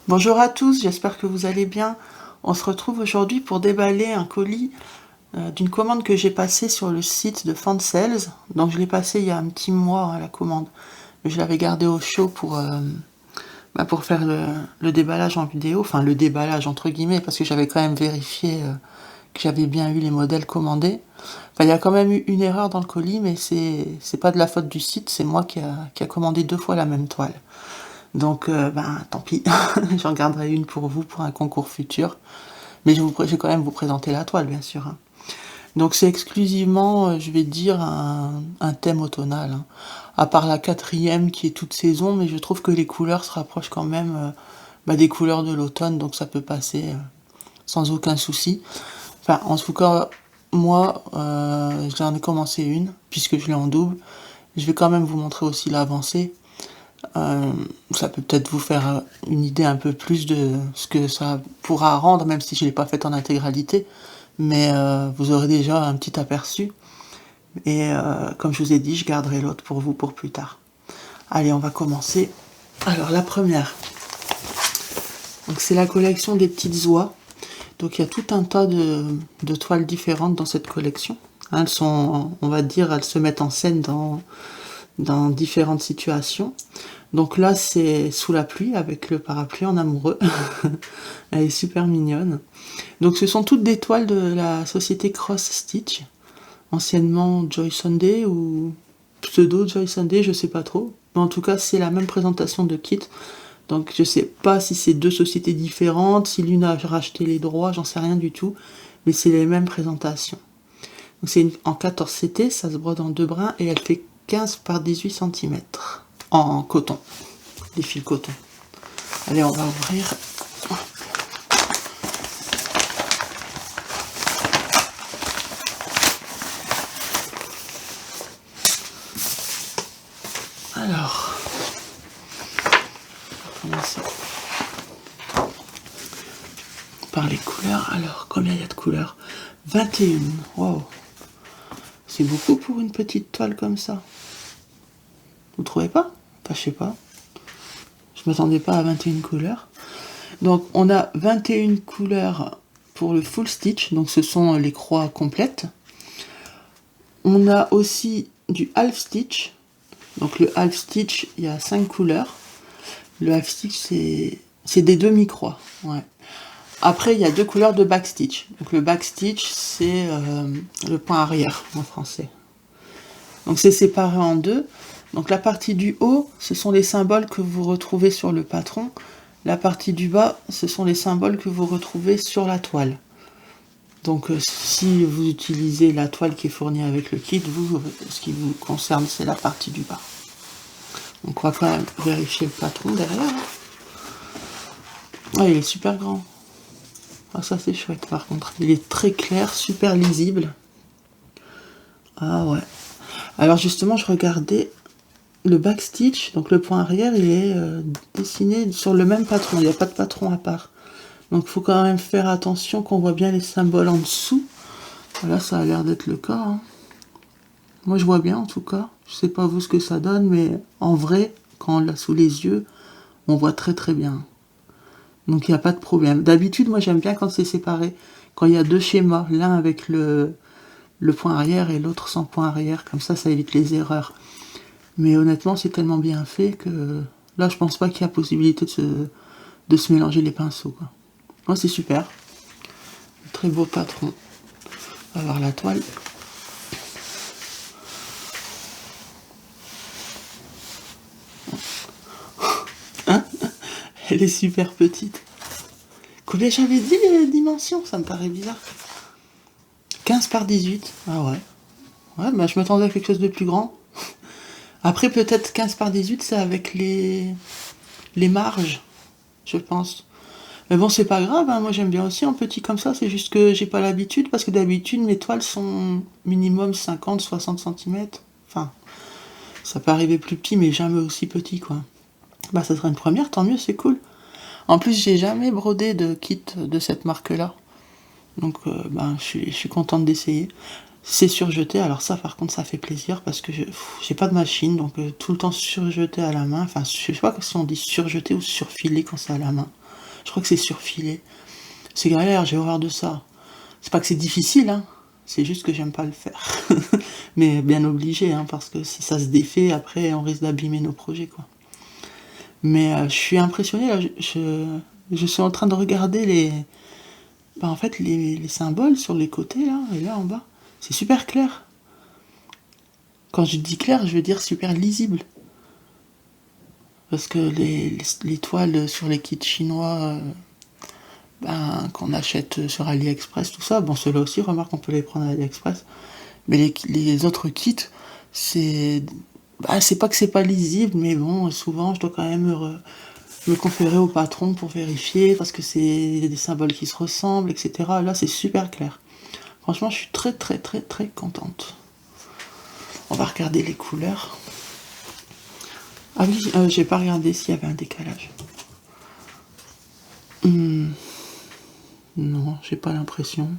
Bonjour à tous, j'espère que vous allez bien. On se retrouve aujourd'hui pour déballer un colis d'une commande que j'ai passée sur le site de Fansales. Donc je l'ai passé il y a un petit mois la commande. Je l'avais gardé au chaud pour faire le déballage en vidéo. Enfin le déballage entre guillemets parce que j'avais quand même vérifié que j'avais bien eu les modèles commandés. Enfin il y a quand même eu une erreur dans le colis mais c'est pas de la faute du site, c'est moi qui a commandé 2 fois la même toile. Donc, tant pis, j'en garderai une pour vous pour un concours futur. Mais je vais quand même vous présenter la toile, bien sûr, hein. Donc, c'est exclusivement, je vais dire, un thème automnal, hein. À part la quatrième qui est toute saison, mais je trouve que les couleurs se rapprochent quand même des couleurs de l'automne, donc ça peut passer sans aucun souci. Enfin, en tout cas, moi, j'en ai commencé une, puisque je l'ai en double. Je vais quand même vous montrer aussi l'avancée. Euh, Ça peut peut-être vous faire une idée un peu plus de ce que ça pourra rendre, même si je ne l'ai pas fait en intégralité. Mais vous aurez déjà un petit aperçu. Et comme je vous ai dit, je garderai l'autre pour vous pour plus tard. Allez, on va commencer. Alors la première, donc c'est la collection des petites oies. Donc il y a tout un tas de toiles différentes dans cette collection. Elles sont, on va dire, elles se mettent en scène dans différentes situations. Donc là, c'est sous la pluie avec le parapluie en amoureux. Elle est super mignonne. Donc ce sont toutes des toiles de la société Cross Stitch, anciennement Joy Sunday ou pseudo Joy Sunday, je sais pas trop. Mais en tout cas, c'est la même présentation de kit. Donc je sais pas si c'est deux sociétés différentes, si l'une a racheté les droits, j'en sais rien du tout. Mais c'est les mêmes présentations. Donc c'est en 14 CT, ça se brode en deux brins et elle fait 15 par 18 cm en coton, des fils coton. Allez, on va ouvrir. Alors, on va commencer par les couleurs. Alors, combien il y a de couleurs? 21. Wow. C'est beaucoup pour une petite toile comme ça. Vous trouvez pas? Enfin, je sais pas. Je m'attendais pas à 21 couleurs. Donc, on a 21 couleurs pour le full stitch. Donc, ce sont les croix complètes. On a aussi du half stitch. Donc, le half stitch, il y a 5 couleurs. Le half stitch, c'est des demi-croix. Ouais. Après, il y a 2 couleurs de backstitch. Donc le backstitch, c'est le point arrière en français. Donc c'est séparé en deux. Donc la partie du haut, ce sont les symboles que vous retrouvez sur le patron. La partie du bas, ce sont les symboles que vous retrouvez sur la toile. Donc si vous utilisez la toile qui est fournie avec le kit, vous, ce qui vous concerne, c'est la partie du bas. Donc on va quand même vérifier le patron derrière. Ah, il est super grand. Ah, ça c'est chouette par contre. Il est très clair, super lisible. Ah ouais. Alors justement, je regardais le backstitch, donc le point arrière, il est dessiné sur le même patron. Il n'y a pas de patron à part. Donc il faut quand même faire attention qu'on voit bien les symboles en dessous. Là, ça a l'air d'être le cas, hein. Moi, je vois bien en tout cas. Je sais pas vous ce que ça donne, mais en vrai, quand on l'a sous les yeux, on voit très très bien. Donc il n'y a pas de problème. D'habitude, moi j'aime bien quand c'est séparé. Quand il y a deux schémas, l'un avec le point arrière et l'autre sans point arrière. Comme ça évite les erreurs. Mais honnêtement, c'est tellement bien fait que là, je pense pas qu'il y a possibilité de se mélanger les pinceaux, quoi. Moi, c'est super. Très beau patron. On va voir la toile. Hein? Elle est super petite. Combien j'avais dit les dimensions? Ça me paraît bizarre. 15 par 18. Ah ouais. Ouais, bah je m'attendais à quelque chose de plus grand. Après, peut-être 15 par 18, c'est avec les marges, je pense. Mais bon, c'est pas grave, hein. Moi j'aime bien aussi en petit comme ça, c'est juste que j'ai pas l'habitude, parce que d'habitude mes toiles sont minimum 50-60 cm. Enfin, ça peut arriver plus petit, mais jamais aussi petit, quoi. Bah, ça serait une première, tant mieux, c'est cool. En plus, j'ai jamais brodé de kit de cette marque-là. Donc, je suis contente d'essayer. C'est surjeté, alors ça, par contre, ça fait plaisir, parce que j'ai pas de machine, donc tout le temps surjeté à la main. Enfin, je sais pas si on dit surjeté ou surfilé quand c'est à la main. Je crois que c'est surfilé. C'est galère, j'ai horreur de ça. C'est pas que c'est difficile, hein. C'est juste que j'aime pas le faire. Mais bien obligé, hein, parce que si ça se défait, après, on risque d'abîmer nos projets, quoi. Mais je suis impressionnée, là, je suis en train de regarder en fait, les symboles sur les côtés, là, et là, en bas. C'est super clair. Quand je dis clair, je veux dire super lisible. Parce que les toiles sur les kits chinois qu'on achète sur AliExpress, tout ça, bon, ceux-là aussi, remarque, on peut les prendre à AliExpress. Mais les autres kits, c'est c'est pas que c'est pas lisible, mais bon, souvent, je dois quand même me conférer au patron pour vérifier, parce que c'est des symboles qui se ressemblent, etc. Là, c'est super clair. Franchement, je suis très, très, très, très contente. On va regarder les couleurs. Ah oui, j'ai pas regardé s'il y avait un décalage. Non, j'ai pas l'impression.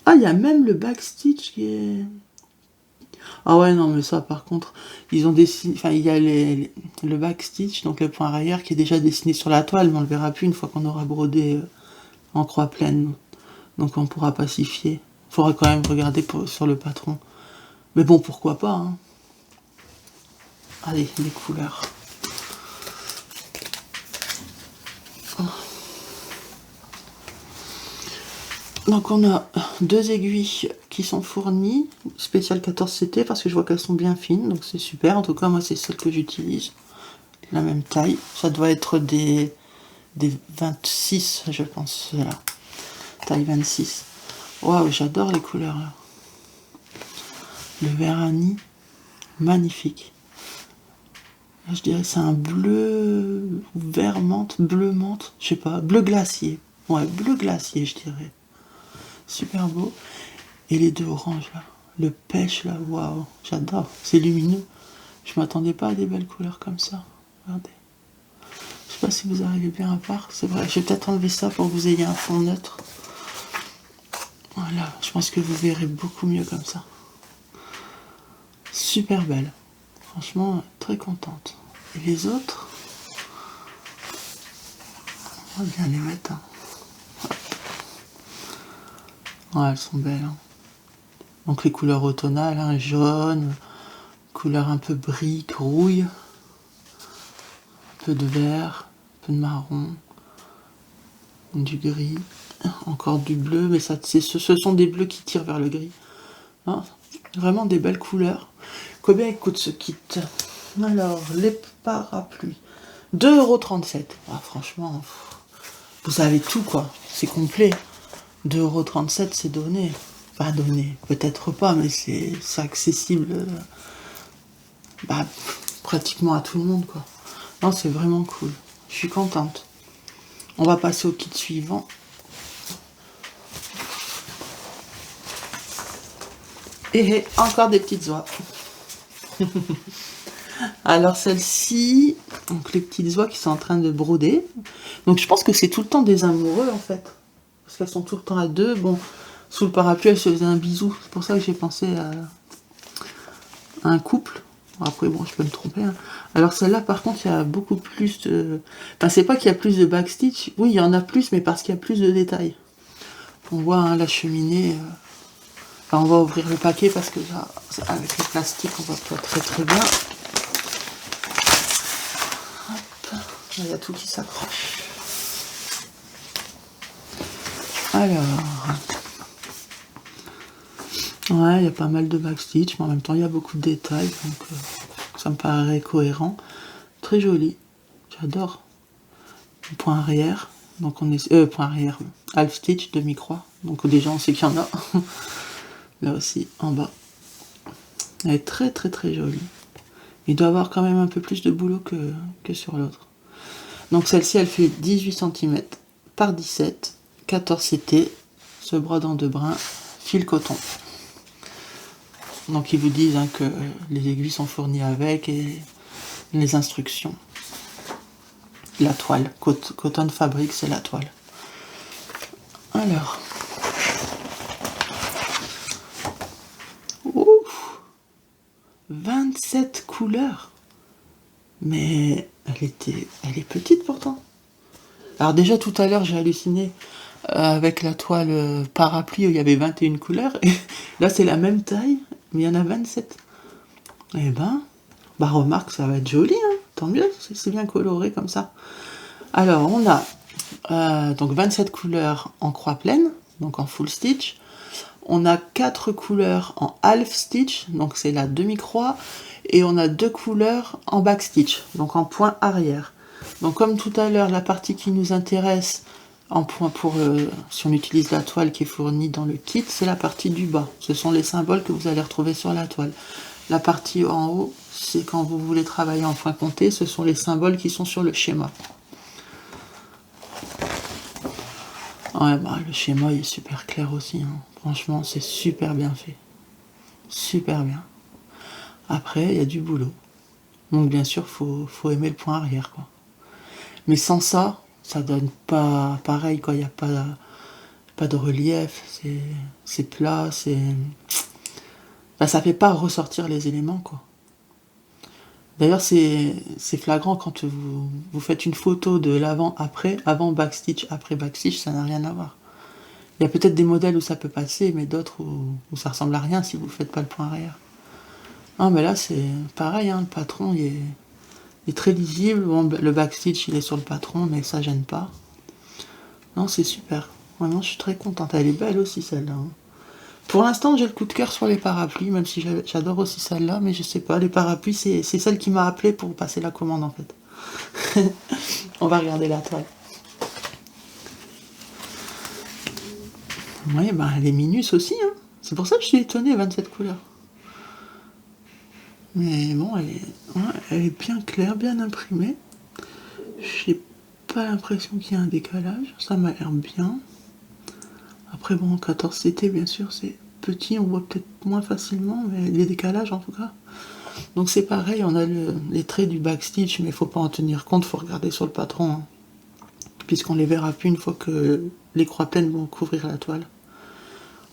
Ah, il y a même le backstitch qui est... Ah ouais, non, mais ça, par contre, ils ont dessiné... Enfin, il y a le backstitch, donc le point arrière, qui est déjà dessiné sur la toile, mais on le verra plus une fois qu'on aura brodé en croix pleine. Donc on pourra pas s'y fier. Faudra quand même regarder sur le patron. Mais bon, pourquoi pas, hein. Allez, les couleurs. Donc on a 2 aiguilles qui sont fournies, spécial 14CT, parce que je vois qu'elles sont bien fines, donc c'est super. En tout cas, moi, c'est celle que j'utilise. La même taille. Ça doit être des 26, je pense, là. Taille 26. Waouh, j'adore les couleurs, là. Le vernis, magnifique. Là, je dirais c'est un bleu vert menthe, bleu menthe, je sais pas, bleu glacier. Ouais, bleu glacier, je dirais. Super beau. Et les deux oranges, là. Le pêche, là, waouh, j'adore. C'est lumineux. Je m'attendais pas à des belles couleurs comme ça. Regardez. Je sais pas si vous arrivez bien à voir. C'est vrai, je vais peut-être enlever ça pour que vous ayez un fond neutre. Voilà, je pense que vous verrez beaucoup mieux comme ça. Super belle. Franchement, très contente. Et les autres, on va bien les mettre. Hein. Ouais, elles sont belles. Hein. Donc les couleurs automnales, hein, jaune, couleur un peu brique, rouille, un peu de vert, un peu de marron, du gris, encore du bleu, mais ça, ce sont des bleus qui tirent vers le gris. Hein, vraiment des belles couleurs. Combien coûte ce kit? Alors, les parapluies. 2,37 €. Ah, franchement, vous avez tout, quoi. C'est complet. 2,37 €, c'est donné. Pas donné, peut-être pas, mais c'est accessible pratiquement à tout le monde, quoi. Non, c'est vraiment cool. Je suis contente. On va passer au kit suivant. Et encore des petites oies. Alors celle-ci, donc les petites oies qui sont en train de broder. Donc je pense que c'est tout le temps des amoureux en fait. Parce qu'elles sont tout le temps à deux. Bon, sous le parapluie, elles se faisaient un bisou. C'est pour ça que j'ai pensé à un couple. Après, bon, je peux me tromper. Hein. Alors celle-là, par contre, il y a beaucoup plus de... Enfin, c'est pas qu'il y a plus de backstitch. Oui, il y en a plus, mais parce qu'il y a plus de détails. On voit hein, la cheminée... Enfin, on va ouvrir le paquet parce que là, avec le plastique, on voit pas très très bien. Hop. Là, il y a tout qui s'accroche. Alors... Ouais, il y a pas mal de backstitch, mais en même temps, il y a beaucoup de détails, donc ça me paraît cohérent. Très joli, j'adore. Point arrière, donc on est... point arrière, half stitch, demi-croix, donc déjà on sait qu'il y en a. Là aussi, en bas. Elle est très très très jolie. Il doit avoir quand même un peu plus de boulot que sur l'autre. Donc celle-ci, elle fait 18 cm par 17, 14 CT, se brode en 2 brins, fil coton. Donc ils vous disent hein, que les aiguilles sont fournies avec et les instructions. La toile, Cotton Fabric, c'est la toile. Alors. Ouf, 27 couleurs. Mais elle est petite pourtant. Alors déjà tout à l'heure j'ai halluciné avec la toile parapluie où il y avait 21 couleurs, et là c'est la même taille, mais il y en a 27. Eh ben, bah remarque, ça va être joli, hein. Tant mieux, c'est bien coloré comme ça. Alors on a donc 27 couleurs en croix pleine, donc en full stitch. On a 4 couleurs en half stitch, donc c'est la demi-croix, et on a 2 couleurs en back stitch, donc en point arrière. Donc comme tout à l'heure, la partie qui nous intéresse en point si on utilise la toile qui est fournie dans le kit, c'est la partie du bas. Ce sont les symboles que vous allez retrouver sur la toile. La partie en haut, c'est quand vous voulez travailler en point compté, ce sont les symboles qui sont sur le schéma. Ouais, bah, le schéma il est super clair aussi, hein. Franchement, c'est super bien fait. Super bien. Après, il y a du boulot. Donc bien sûr, faut aimer le point arrière, quoi. Mais sans ça, ça donne pas pareil, quoi. Il n'y a pas de relief, c'est plat, bah, ça fait pas ressortir les éléments, quoi. D'ailleurs, c'est flagrant quand vous faites une photo de l'avant-après, avant backstitch, après backstitch, ça n'a rien à voir. Il y a peut-être des modèles où ça peut passer, mais d'autres où ça ressemble à rien si vous faites pas le point arrière. Non, mais là, c'est pareil, hein, le patron, il est très lisible. Bon, le backstitch, il est sur le patron, mais ça gêne pas. Non, c'est super. Vraiment, je suis très contente. Elle est belle aussi, celle-là, hein. Pour l'instant, j'ai le coup de cœur sur les parapluies, même si j'adore aussi celle-là, mais je sais pas, les parapluies, c'est celle qui m'a appelé pour passer la commande, en fait. On va regarder la toile. Oui, bah, elle est minus aussi, hein. C'est pour ça que je suis étonnée, 27 couleurs. Mais bon, elle est bien claire, bien imprimée. J'ai pas l'impression qu'il y a un décalage, ça m'a l'air bien. Après bon, 14 CT bien sûr c'est petit, on voit peut-être moins facilement, mais les décalages en tout cas. Donc c'est pareil, on a les traits du backstitch, mais il faut pas en tenir compte, faut regarder sur le patron, hein, puisqu'on les verra plus une fois que les croix pleines vont couvrir la toile.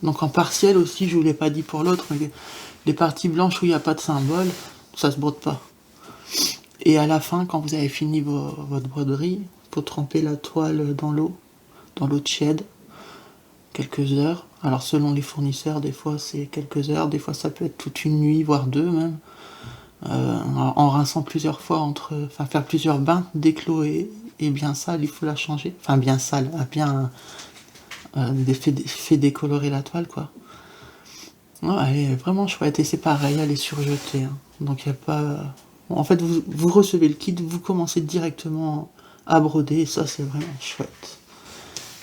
Donc en partiel aussi, je vous l'ai pas dit pour l'autre, mais les parties blanches où il n'y a pas de symbole, ça se brode pas. Et à la fin, quand vous avez fini votre broderie, il faut tremper la toile dans l'eau tiède, quelques heures. Alors selon les fournisseurs, des fois c'est quelques heures, des fois ça peut être toute une nuit, voire deux même. En rinçant plusieurs fois faire plusieurs bains. Dès que l'eau est bien sale, il faut la changer. Enfin bien sale, bien fait décolorer la toile, quoi. Non, elle est vraiment chouette et c'est pareil, elle est surjetée, hein. Donc il n'y a pas. En fait, vous recevez le kit, vous commencez directement à broder et ça c'est vraiment chouette.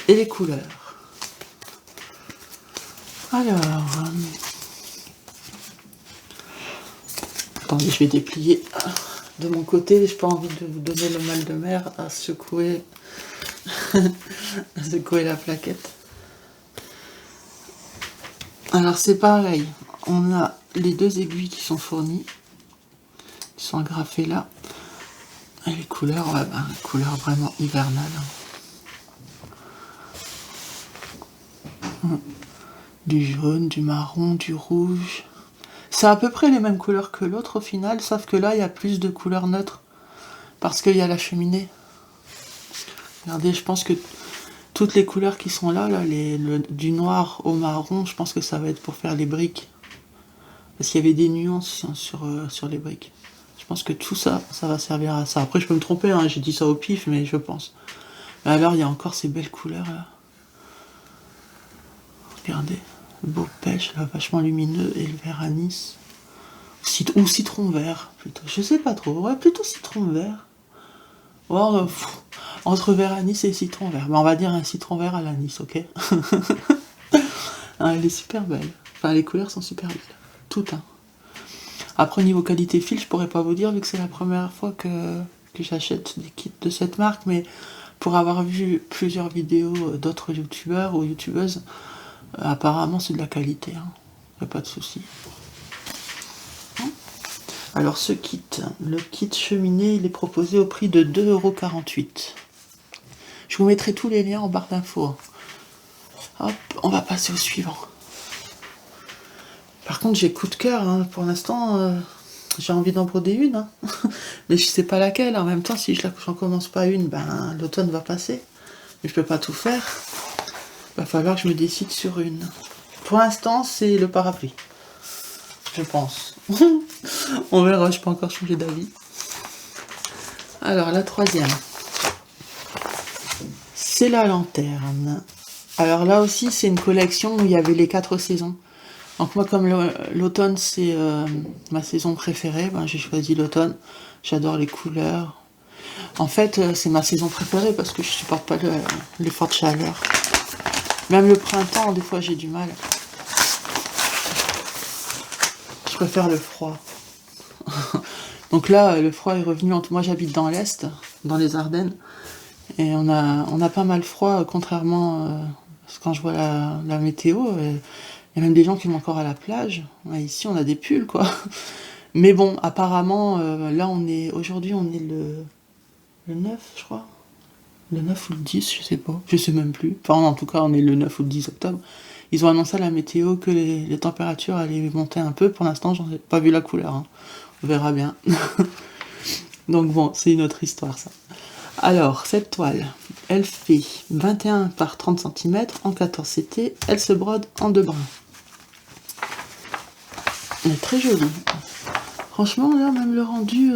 Et les couleurs. Alors, attendez, je vais déplier de mon côté. J'ai pas envie de vous donner le mal de mer à secouer, à secouer la plaquette. Alors c'est pareil, on a les deux aiguilles qui sont fournies, qui sont agrafées là. Et les couleurs, ouais, couleurs vraiment hivernales. Du jaune, du marron, du rouge. C'est à peu près les mêmes couleurs que l'autre au final, sauf que là il y a plus de couleurs neutres parce qu'il y a la cheminée. Regardez, je pense que toutes les couleurs qui sont là, du noir au marron, je pense que ça va être pour faire les briques. Parce qu'il y avait des nuances sur les briques. Je pense que tout ça, ça va servir à ça. Après, je peux me tromper, hein, j'ai dit ça au pif, mais je pense. Mais alors, il y a encore ces belles couleurs là. Regardez, le beau pêche là, vachement lumineux, et le vert anis. Ou citron vert, plutôt. Je sais pas trop. Ouais, plutôt citron vert. Ouais, entre vert anis et citron vert. Mais on va dire un citron vert à l'anis, ok? Ah, elle est super belle. Enfin, les couleurs sont super belles. Toutes, hein. Après, niveau qualité fil, je pourrais pas vous dire, vu que c'est la première fois que j'achète des kits de cette marque, mais pour avoir vu plusieurs vidéos d'autres youtubeurs ou youtubeuses, apparemment c'est de la qualité, hein. Y a pas de souci. Alors ce kit, le kit cheminée, il est proposé au prix de 2,48 €. Je vous mettrai tous les liens en barre d'infos. Hop, on va passer au suivant. Par contre, j'ai coup de cœur, hein, pour l'instant, J'ai envie d'en broder une, hein. Mais je sais pas laquelle. En même temps, si j'en commence pas une, ben l'automne va passer. Mais je peux pas tout faire. Va falloir que je me décide sur une. Pour l'instant, c'est le parapluie. Je pense. On verra, je peux encore changer d'avis. Alors, la troisième. C'est la lanterne. Alors là aussi, c'est une collection où il y avait les 4 saisons. Donc moi, comme l'automne, c'est ma saison préférée, ben, j'ai choisi l'automne. J'adore les couleurs. En fait, c'est ma saison préférée parce que je supporte pas les fortes chaleurs. Même le printemps, des fois, j'ai du mal. Je préfère le froid. Donc là, le froid est revenu. Moi, j'habite dans l'Est, dans les Ardennes. Et on a pas mal froid, contrairement quand je vois la météo. Il y a même des gens qui vont encore à la plage. Ouais, ici, on a des pulls, quoi. Mais bon, apparemment, là, aujourd'hui, on est le 9, je crois. Le 9 ou le 10, je sais pas. Je sais même plus. Enfin, en tout cas, on est le 9 ou le 10 octobre. Ils ont annoncé à la météo que les températures allaient monter un peu. Pour l'instant, j'en ai pas vu la couleur, hein. On verra bien. Donc bon, c'est une autre histoire, ça. Alors, cette toile, elle fait 21 par 30 cm en 14 CT. Elle se brode en 2 brins. Elle est très jolie. Franchement, là, même le rendu...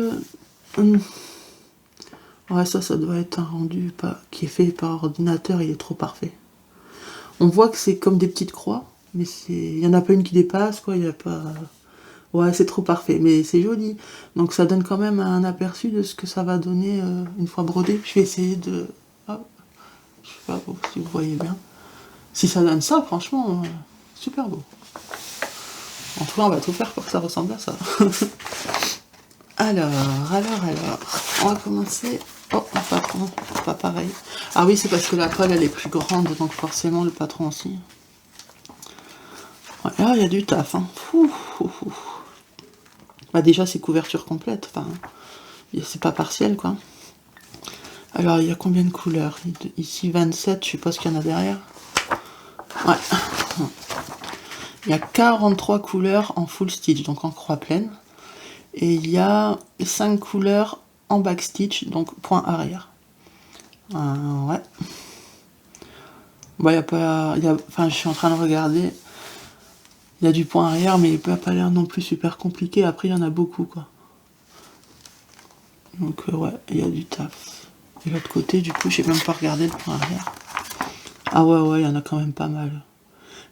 Ouais, ça doit être un rendu qui est fait par ordinateur, il est trop parfait. On voit que c'est comme des petites croix, mais il y en a pas une qui dépasse, quoi, il y a pas... Ouais, c'est trop parfait, mais c'est joli. Donc ça donne quand même un aperçu de ce que ça va donner une fois brodé. Je vais essayer de... Ah, je sais pas si vous voyez bien. Si ça donne ça, franchement, super beau. En tout cas, on va tout faire pour que ça ressemble à ça. Alors, on va commencer... Oh, un patron, pas pareil. Ah oui, c'est parce que la toile, elle est plus grande, donc forcément, le patron aussi. Ouais, là, il y a du taf, hein. Bah déjà, c'est couverture complète, enfin, c'est pas partiel, quoi. Alors, il y a combien de couleurs? Ici, 27, je sais pas ce qu'il y en a derrière. Ouais. Il y a 43 couleurs en full stitch, donc en croix pleine. Et il y a 5 couleurs en back stitch, donc point arrière. Ouais. Bon, il y a pas... Enfin, je suis en train de regarder. Il y a du point arrière, mais il n'a pas l'air non plus super compliqué. Après, il y en a beaucoup, quoi. Donc, ouais, il y a du taf. Et l'autre côté, du coup, j'ai même pas regardé le point arrière. Ah ouais, il y en a quand même pas mal.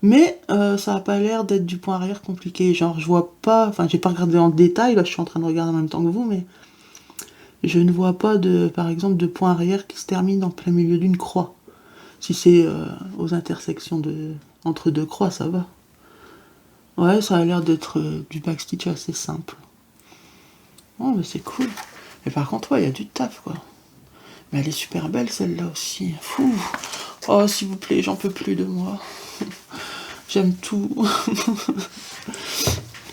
Mais ça a pas l'air d'être du point arrière compliqué. Genre, je vois pas... Enfin, j'ai pas regardé en détail. Là, je suis en train de regarder en même temps que vous, mais... Je ne vois pas, par exemple, de point arrière qui se termine en plein milieu d'une croix. Si c'est aux intersections entre 2 croix, ça va. Ouais, ça a l'air d'être du backstitch assez simple. Oh, mais c'est cool. Mais par contre, ouais, il y a du taf, quoi. Mais elle est super belle, celle-là aussi. Fou. Oh, s'il vous plaît, j'en peux plus de moi. J'aime tout.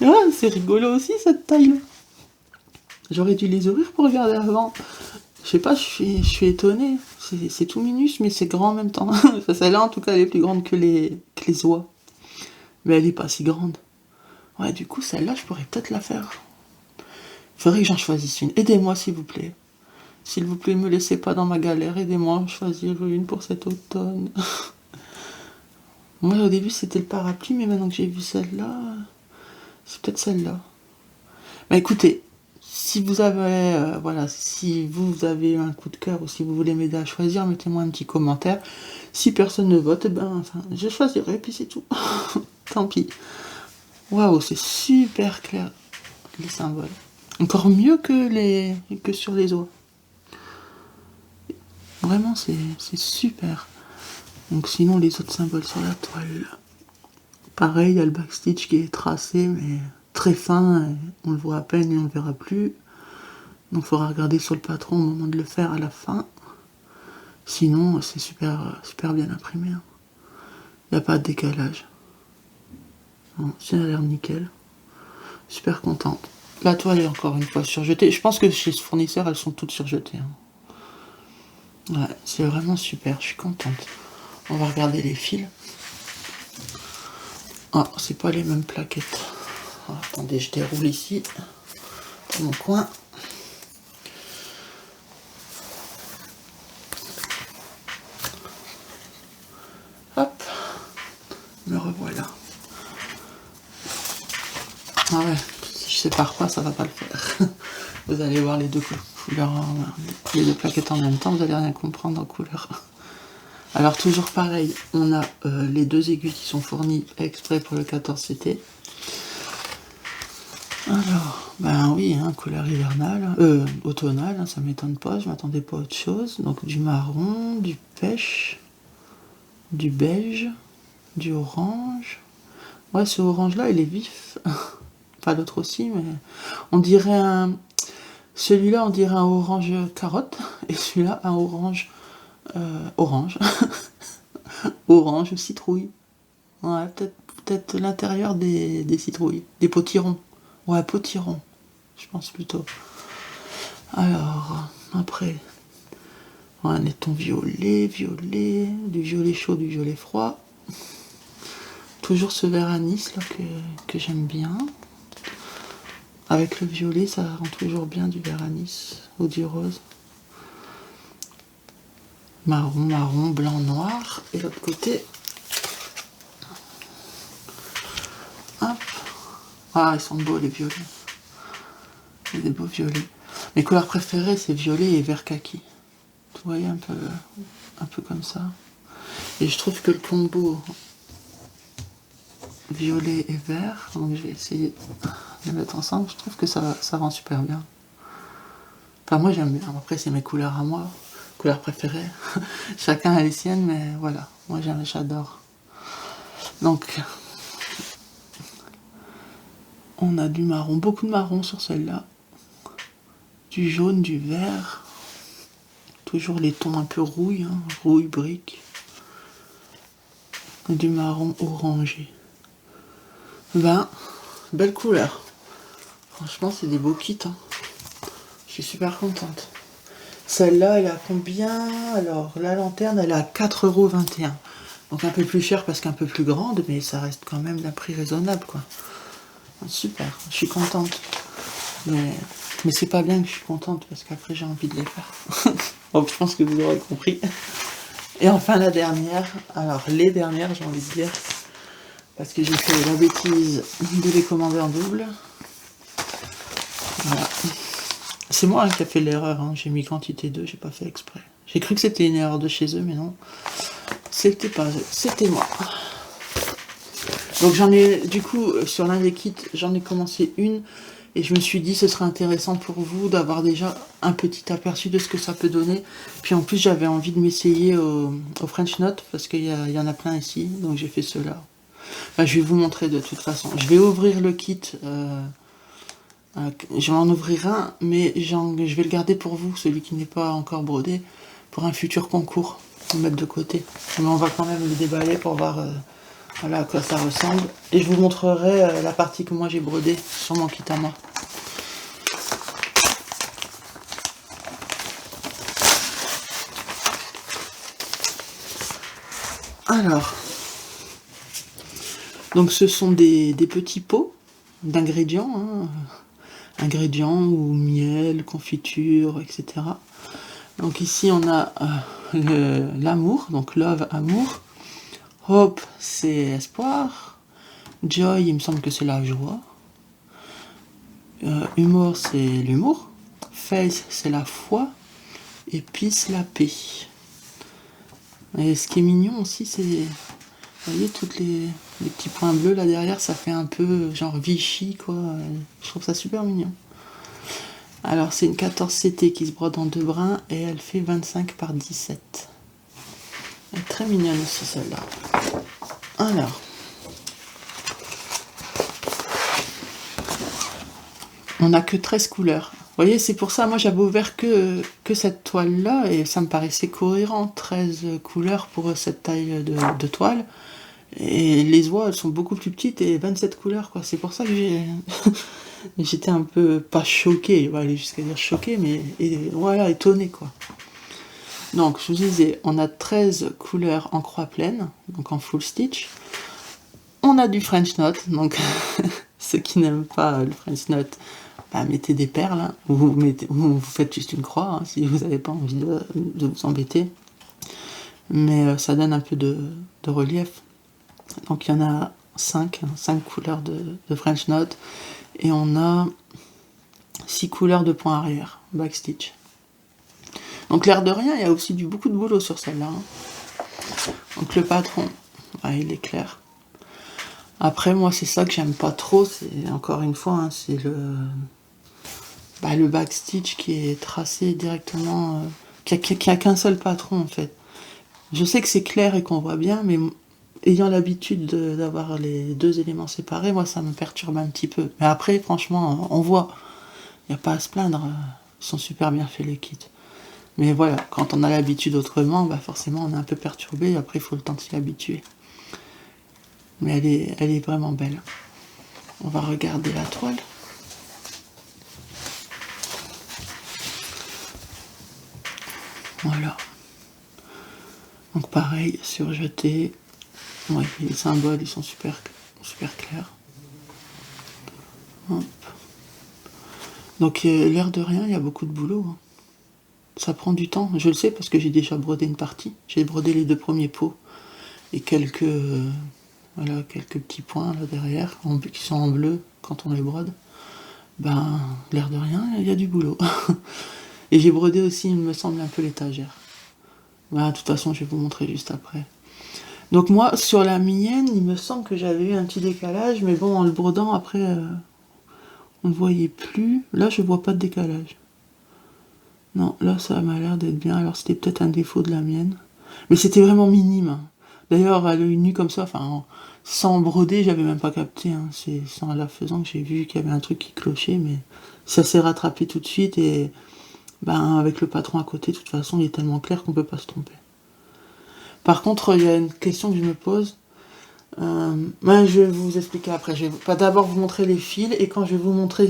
Ah, c'est rigolo aussi, cette taille-là. J'aurais dû les ouvrir pour regarder avant. Je sais pas, je suis étonnée. C'est tout minus, mais c'est grand en même temps. Enfin, celle-là, en tout cas, elle est plus grande que les oies. Mais elle est pas si grande. Ouais, du coup, celle-là, je pourrais peut-être la faire. Il faudrait que j'en choisisse une. Aidez-moi, s'il vous plaît. S'il vous plaît, ne me laissez pas dans ma galère. Aidez-moi à choisir une pour cet automne. Moi, au début, c'était le parapluie, mais maintenant que j'ai vu celle-là, c'est peut-être celle-là. Bah écoutez, si vous avez, si vous avez un coup de cœur ou si vous voulez m'aider à choisir, mettez-moi un petit commentaire. Si personne ne vote, je choisirai, puis c'est tout. Tant pis. Waouh, c'est super clair, les symboles. Encore mieux que sur les oies. Vraiment, c'est super. Donc sinon, les autres symboles sur la toile. Pareil, il y a le backstitch qui est tracé, mais très fin. On le voit à peine et on le verra plus. Donc il faudra regarder sur le patron au moment de le faire à la fin. Sinon, c'est super bien imprimé. Il n'y a pas de décalage. Bon, ça a l'air nickel. Super contente. La toile est encore une fois surjetée. Je pense que chez ce fournisseur, elles sont toutes surjetées. Ouais, c'est vraiment super, je suis contente. On va regarder les fils. Ah, c'est pas les mêmes plaquettes. Ah, attendez, je déroule ici. mon coin. Hop, me revoilà. Ah ouais, si je sépare pas, ça va pas le faire. Vous allez voir les deux couleurs, les deux plaquettes en même temps, vous allez rien comprendre en couleur. Alors toujours pareil, on a les deux aiguilles qui sont fournies exprès pour le 14CT. Alors, ben oui, hein, couleur hivernale, automnale, hein, ça m'étonne pas, je m'attendais pas à autre chose. Donc du marron, du pêche, du beige, du orange. Ouais, ce orange-là, il est vif. Pas l'autre aussi, mais on dirait un... Celui-là, on dirait un orange carotte, et celui-là, un orange... orange. Orange citrouille. Ouais, peut-être l'intérieur des citrouilles. Des potirons. Ouais, potirons, je pense plutôt. Alors, après... Ouais, un ton violet, du violet chaud, du violet froid. Toujours ce vert anis là que j'aime bien. Avec le violet, ça rend toujours bien du vert anis ou du rose. Marron, blanc, noir. Et l'autre côté. Hop. Ah, ils sont beaux les violets. Il y a des beaux violets. Mes couleurs préférées, c'est violet et vert kaki. Vous voyez, un peu comme ça. Et je trouve que le combo violet et vert, donc je vais essayer de les mettre ensemble, je trouve que ça rend super bien. Enfin, moi j'aime bien. Après, c'est mes couleurs à moi, couleurs préférées. Chacun a les siennes, mais voilà, moi j'adore. Donc, on a du marron, beaucoup de marron sur celle-là. Du jaune, du vert. Toujours les tons un peu rouille, hein, rouille, brique. Et du marron orangé. Ben, belle couleur. Franchement, c'est des beaux kits. Hein. Je suis super contente. Celle-là, elle a combien? Alors, la lanterne, elle a 4,21 €. Donc un peu plus cher parce qu'un peu plus grande, mais ça reste quand même d'un prix raisonnable, quoi. Super, je suis contente. Mais c'est pas bien que je suis contente parce qu'après j'ai envie de les faire. Bon, je pense que vous aurez compris. Et enfin la dernière, alors les dernières j'ai envie de dire, parce que j'ai fait la bêtise de les commander en double. Voilà. C'est moi qui a fait l'erreur, hein. J'ai mis quantité 2, j'ai pas fait exprès. J'ai cru que c'était une erreur de chez eux, mais non. C'était pas eux, c'était moi. Donc j'en ai, du coup, sur l'un des kits, j'en ai commencé une. Et je me suis dit, ce serait intéressant pour vous d'avoir déjà un petit aperçu de ce que ça peut donner. Puis en plus, j'avais envie de m'essayer au French Knot, parce qu'il y en a plein ici. Donc j'ai fait cela. Enfin, je vais vous montrer de toute façon. Je vais ouvrir le kit. Je vais en ouvrir un, mais je vais le garder pour vous, celui qui n'est pas encore brodé, pour un futur concours. Le mettre de côté. Mais on va quand même le déballer pour voir voilà à quoi ça ressemble. Et je vous montrerai la partie que moi j'ai brodée sur mon kit à moi. Alors, donc ce sont des petits pots d'ingrédients, hein, ingrédients ou miel, confiture, etc. Donc ici on a l'amour, donc love, amour. Hope, c'est espoir. Joy, il me semble que c'est la joie. Humour, c'est l'humour. Faith, c'est la foi. Et peace, la paix. Et ce qui est mignon aussi, c'est... Vous voyez, toutes les petits points bleus là derrière, ça fait un peu genre Vichy, quoi. Je trouve ça super mignon. Alors, c'est une 14CT qui se brode en 2 brins et elle fait 25 par 17. Elle est très mignonne aussi, celle-là. Alors. On n'a que 13 couleurs. Vous voyez, c'est pour ça, moi j'avais ouvert que cette toile-là et ça me paraissait cohérent. 13 couleurs pour cette taille de toile. Et les oies, elles sont beaucoup plus petites et 27 couleurs, quoi. C'est pour ça que j'étais un peu, pas choquée, je vais aller jusqu'à dire choquée, mais voilà, étonnée, quoi. Donc, je vous disais, on a 13 couleurs en croix pleine, donc en full stitch. On a du French Knot, donc ceux qui n'aiment pas le French Knot, bah, mettez des perles, hein. Vous faites juste une croix, hein, si vous n'avez pas envie de vous embêter. Mais ça donne un peu de relief. Donc il y en a 5 couleurs de French Knot, et on a 6 couleurs de point arrière, backstitch. Donc l'air de rien, il y a aussi beaucoup de boulot sur celle-là, hein. Donc le patron, ouais, il est clair. Après, moi, c'est ça que j'aime pas trop, c'est encore une fois, hein, c'est le backstitch qui est tracé directement, qui a qu'un seul patron en fait. Je sais que c'est clair et qu'on voit bien, mais ayant l'habitude d'avoir les deux éléments séparés, moi ça me perturbe un petit peu. Mais après, franchement, on voit, il n'y a pas à se plaindre, ils sont super bien faits les kits. Mais voilà, quand on a l'habitude autrement, bah forcément on est un peu perturbé, après il faut le temps de s'y habituer. Mais elle est vraiment belle. On va regarder la toile. Voilà. Donc pareil, surjeté. Ouais, les symboles, ils sont super clairs. Hop. Donc l'air de rien, il y a beaucoup de boulot, hein. Ça prend du temps, je le sais parce que j'ai déjà brodé une partie. J'ai brodé les 2 premiers pots et quelques petits points là derrière qui sont en bleu quand on les brode. Ben, l'air de rien, il y a du boulot. Et j'ai brodé aussi, il me semble, un peu l'étagère. Ben, de toute façon, je vais vous montrer juste après. Donc moi, sur la mienne, il me semble que j'avais eu un petit décalage, mais bon, en le brodant, après, on ne voyait plus. Là, je vois pas de décalage. Non, là, ça m'a l'air d'être bien. Alors, c'était peut-être un défaut de la mienne. Mais c'était vraiment minime. D'ailleurs, à l'œil nu comme ça, enfin, sans broder, j'avais même pas capté, hein. C'est en la faisant que j'ai vu qu'il y avait un truc qui clochait, mais ça s'est rattrapé tout de suite. Et ben, avec le patron à côté, de toute façon, il est tellement clair qu'on peut pas se tromper. Par contre, il y a une question que je me pose. Ben, je vais vous expliquer après. Je vais pas d'abord vous montrer les fils, et quand je vais vous montrer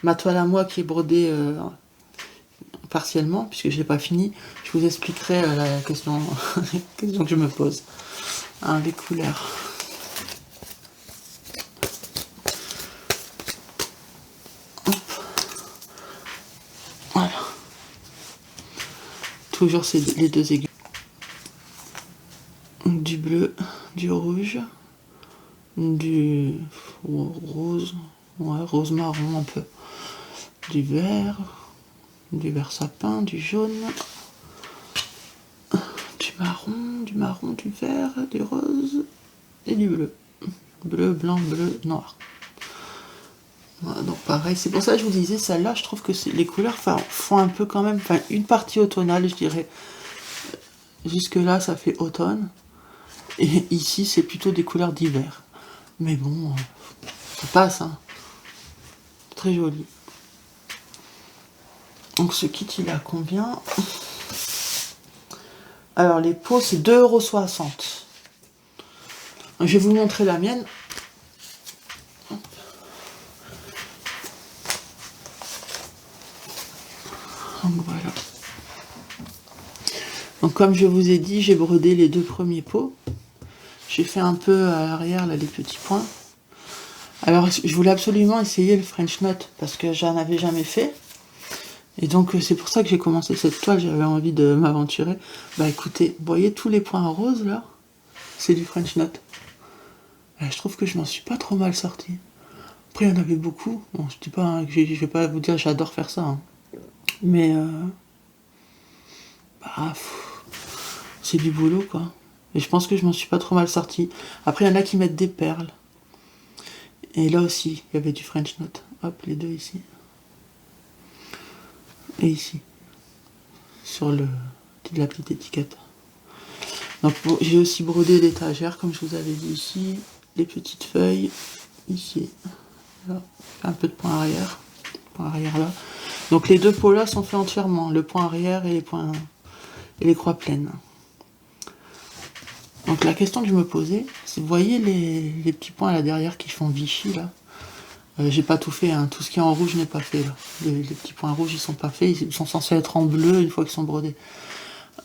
ma toile à moi qui est brodée partiellement, puisque je l'ai pas fini, je vous expliquerai la question, la question que je me pose. Hein, les couleurs. Hop. Voilà. Toujours les 2 aiguilles. Du bleu, du rouge, du rose, ouais, rose marron un peu, du vert sapin, du jaune, du marron, du vert, du rose et du bleu. Bleu, blanc, bleu, noir. Voilà, donc pareil, c'est pour ça que je vous disais, celle-là, je trouve que les couleurs font un peu quand même, une partie automnale, je dirais. Jusque là, ça fait automne. Et ici, c'est plutôt des couleurs d'hiver. Mais bon, ça passe, hein. Très joli. Donc ce kit, il a combien? Alors les pots, c'est 2,60 €. Je vais vous montrer la mienne. Donc voilà. Donc comme je vous ai dit, j'ai brodé les 2 premiers pots. J'ai fait un peu à l'arrière là les petits points. Alors je voulais absolument essayer le French Knot parce que j'en avais jamais fait. Et donc c'est pour ça que j'ai commencé cette toile, j'avais envie de m'aventurer. Bah écoutez, vous voyez tous les points roses là? C'est du French Knot. Je trouve que je m'en suis pas trop mal sorti. Après il y en avait beaucoup. Bon, je dis pas, hein, je vais pas vous dire j'adore faire ça, hein. Mais c'est du boulot quoi. Et je pense que je m'en suis pas trop mal sorti. Après il y en a qui mettent des perles. Et là aussi, il y avait du French Knot. Hop, les 2 ici. Et ici. Sur la petite étiquette. Donc j'ai aussi brodé l'étagère, comme je vous avais dit ici. Les petites feuilles. Ici. Là. Un peu de point arrière. Point arrière là. Donc les 2 pots là sont faits entièrement. Le point arrière et les croix pleines. Donc la question que je me posais, c'est, vous voyez les petits points là derrière qui font Vichy là? J'ai pas tout fait, hein. Tout ce qui est en rouge, je n'ai pas fait là. Les petits points rouges, ils sont pas faits, ils sont censés être en bleu une fois qu'ils sont brodés.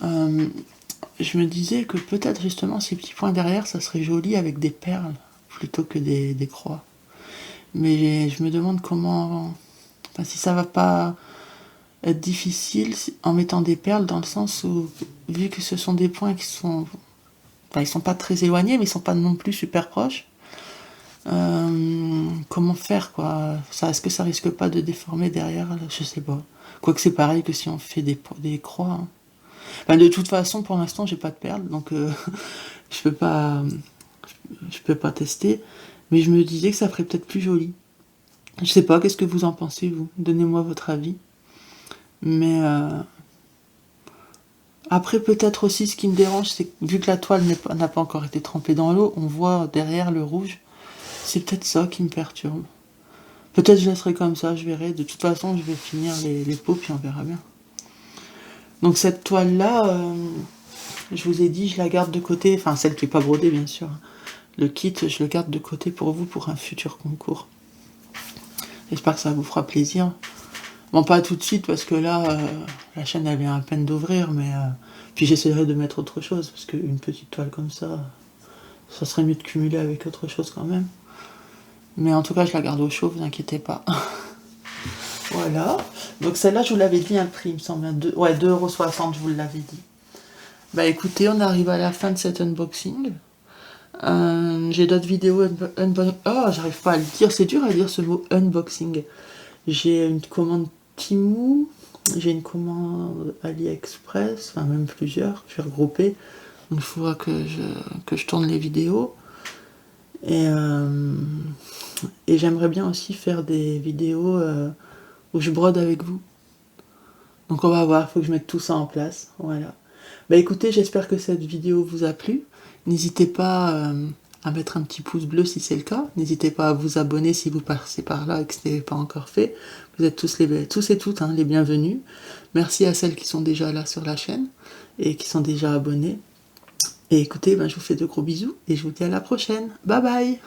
Je me disais que peut-être justement ces petits points derrière, ça serait joli avec des perles plutôt que des croix. Mais je me demande comment enfin, si ça va pas être difficile en mettant des perles, dans le sens où, vu que ce sont des points qui sont... Enfin, ils sont pas très éloignés, mais ils sont pas non plus super proches. Comment faire, quoi? Est-ce que ça risque pas de déformer derrière? Je sais pas. Quoique c'est pareil que si on fait des croix, hein. Enfin, de toute façon, pour l'instant, j'ai pas de perles, donc je peux pas, je peux pas tester. Mais je me disais que ça ferait peut-être plus joli. Je sais pas, qu'est-ce que vous en pensez, vous? Donnez-moi votre avis. Mais après, peut-être aussi, ce qui me dérange, c'est que vu que la toile n'a pas encore été trempée dans l'eau, on voit derrière le rouge. C'est peut-être ça qui me perturbe. Peut-être je laisserai comme ça, je verrai. De toute façon, je vais finir les pots, puis on verra bien. Donc cette toile-là, je vous ai dit, je la garde de côté. Enfin, celle qui n'est pas brodée, bien sûr. Le kit, je le garde de côté pour vous, pour un futur concours. J'espère que ça vous fera plaisir. Bon, pas tout de suite, parce que là, la chaîne, elle vient à peine d'ouvrir, mais... puis j'essaierai de mettre autre chose, parce qu'une petite toile comme ça serait mieux de cumuler avec autre chose quand même. Mais en tout cas, je la garde au chaud, vous inquiétez pas. Voilà. Donc celle-là, je vous l'avais dit, un prix, il me semble. Ouais, 2,60 €, je vous l'avais dit. Bah écoutez, on arrive à la fin de cet unboxing. J'ai d'autres vidéos oh, j'arrive pas à le dire, c'est dur à dire ce mot unboxing. J'ai une commande Temu, j'ai une commande AliExpress, enfin même plusieurs, je vais regrouper. Donc il faudra que je tourne les vidéos. Et j'aimerais bien aussi faire des vidéos où je brode avec vous. Donc on va voir, il faut que je mette tout ça en place. Voilà. Bah écoutez, j'espère que cette vidéo vous a plu. N'hésitez pas à mettre un petit pouce bleu si c'est le cas. N'hésitez pas à vous abonner si vous passez par là et que ce n'est pas encore fait. Vous êtes tous et toutes les bienvenus. Merci à celles qui sont déjà là sur la chaîne et qui sont déjà abonnées. Et écoutez, je vous fais de gros bisous et je vous dis à la prochaine. Bye bye!